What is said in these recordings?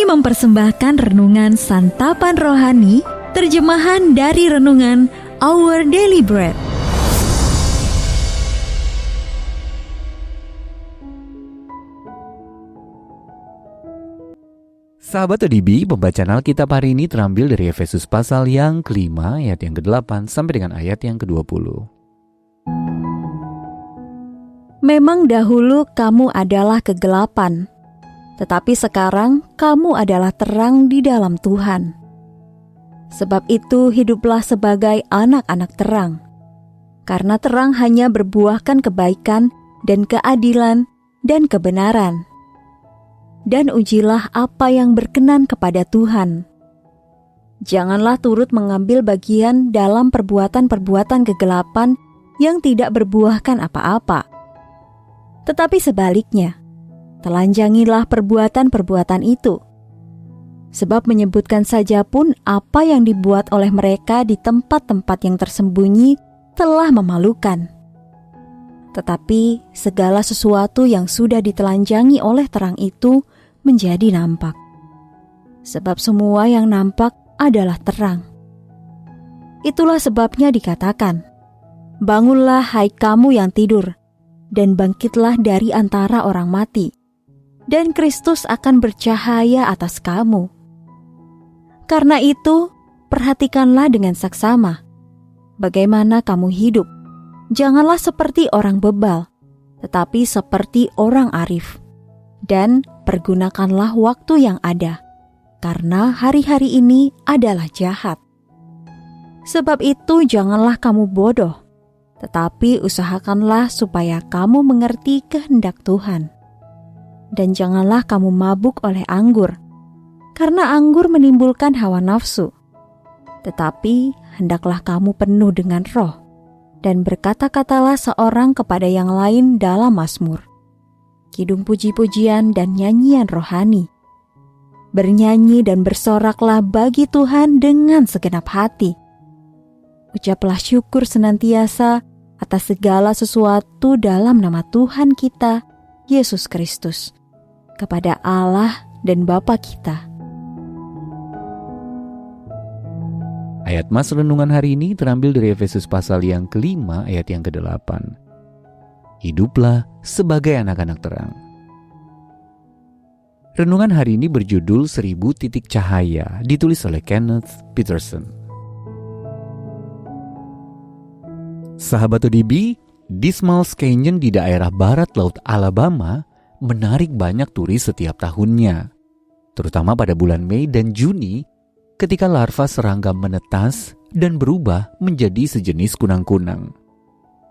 mempersembahkan renungan Santapan Rohani, terjemahan dari renungan Our Daily Bread. Sahabat ODB, pembacaan Alkitab hari ini terambil dari Efesus pasal yang ke-5 ayat yang ke-8 sampai dengan ayat yang ke-20. Memang dahulu kamu adalah kegelapan, tetapi sekarang kamu adalah terang di dalam Tuhan. Sebab itu hiduplah sebagai anak-anak terang, karena terang hanya berbuahkan kebaikan dan keadilan dan kebenaran. Dan ujilah apa yang berkenan kepada Tuhan. Janganlah turut mengambil bagian dalam perbuatan-perbuatan kegelapan yang tidak berbuahkan apa-apa. Tetapi sebaliknya, telanjangilah perbuatan-perbuatan itu. Sebab menyebutkan saja pun apa yang dibuat oleh mereka di tempat-tempat yang tersembunyi telah memalukan. Tetapi segala sesuatu yang sudah ditelanjangi oleh terang itu menjadi nampak. Sebab semua yang nampak adalah terang. Itulah sebabnya dikatakan, bangunlah hai kamu yang tidur, dan bangkitlah dari antara orang mati, dan Kristus akan bercahaya atas kamu. Karena itu, perhatikanlah dengan saksama bagaimana kamu hidup. Janganlah seperti orang bebal, tetapi seperti orang arif. Dan pergunakanlah waktu yang ada, karena hari-hari ini adalah jahat. Sebab itu janganlah kamu bodoh, tetapi usahakanlah supaya kamu mengerti kehendak Tuhan. Dan janganlah kamu mabuk oleh anggur, karena anggur menimbulkan hawa nafsu. Tetapi hendaklah kamu penuh dengan roh, dan berkata-katalah seorang kepada yang lain dalam mazmur, kidung puji-pujian dan nyanyian rohani. Bernyanyi dan bersoraklah bagi Tuhan dengan segenap hati. Ucaplah syukur senantiasa atas segala sesuatu dalam nama Tuhan kita, Yesus Kristus, kepada Allah dan Bapa kita. Ayat mas renungan hari ini terambil dari Efesus pasal yang ke-5 ayat yang ke-8. Hiduplah sebagai anak-anak terang. Renungan hari ini berjudul 1000 titik cahaya, ditulis oleh Kenneth Peterson. Sahabat ODB, Dismals Canyon di daerah barat laut Alabama menarik banyak turis setiap tahunnya, terutama pada bulan Mei dan Juni ketika larva serangga menetas dan berubah menjadi sejenis kunang-kunang.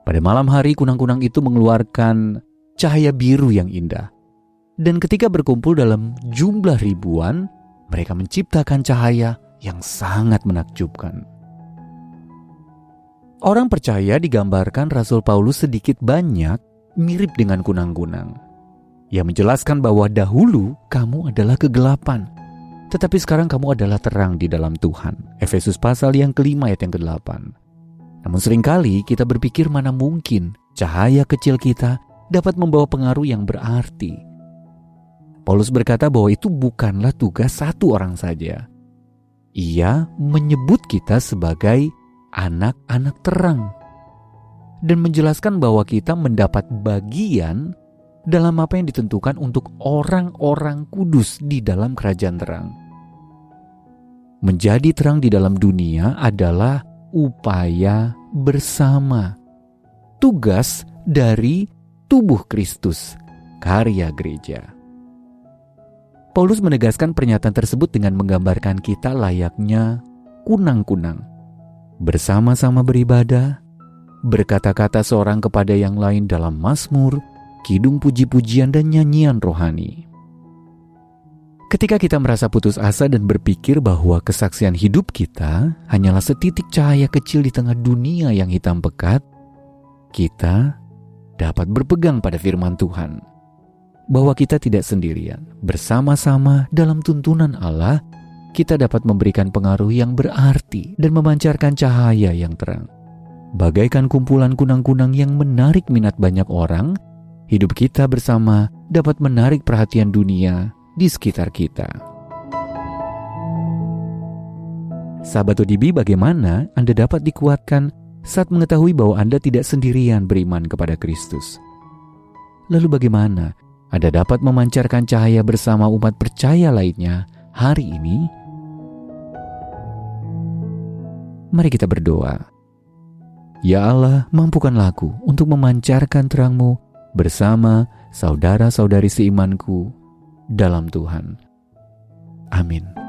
Pada malam hari, kunang-kunang itu mengeluarkan cahaya biru yang indah. Dan ketika berkumpul dalam jumlah ribuan, mereka menciptakan cahaya yang sangat menakjubkan. Orang percaya digambarkan Rasul Paulus sedikit banyak mirip dengan kunang-kunang. Ia menjelaskan bahwa dahulu kamu adalah kegelapan, tetapi sekarang kamu adalah terang di dalam Tuhan. Efesus pasal yang ke-5 ayat yang ke-8. Namun seringkali kita berpikir mana mungkin cahaya kecil kita dapat membawa pengaruh yang berarti. Paulus berkata bahwa itu bukanlah tugas satu orang saja. Ia menyebut kita sebagai anak-anak terang dan menjelaskan bahwa kita mendapat bagian dalam apa yang ditentukan untuk orang-orang kudus di dalam kerajaan terang. Menjadi terang di dalam dunia adalah upaya bersama, tugas dari tubuh Kristus, karya gereja. Paulus menegaskan pernyataan tersebut dengan menggambarkan kita layaknya kunang-kunang, bersama-sama beribadah, berkata-kata seorang kepada yang lain dalam mazmur, kidung puji-pujian dan nyanyian rohani. Ketika kita merasa putus asa dan berpikir bahwa kesaksian hidup kita hanyalah setitik cahaya kecil di tengah dunia yang hitam pekat, kita dapat berpegang pada firman Tuhan, bahwa kita tidak sendirian. Bersama-sama dalam tuntunan Allah, kita dapat memberikan pengaruh yang berarti dan memancarkan cahaya yang terang. Bagaikan kumpulan kunang-kunang yang menarik minat banyak orang, hidup kita bersama dapat menarik perhatian dunia di sekitar kita. Sahabat ODB, bagaimana Anda dapat dikuatkan saat mengetahui bahwa Anda tidak sendirian beriman kepada Kristus? Lalu bagaimana Anda dapat memancarkan cahaya bersama umat percaya lainnya hari ini? Mari kita berdoa. Ya Allah, mampukanlah aku untuk memancarkan terang-Mu bersama saudara-saudari seimanku dalam Tuhan. Amin.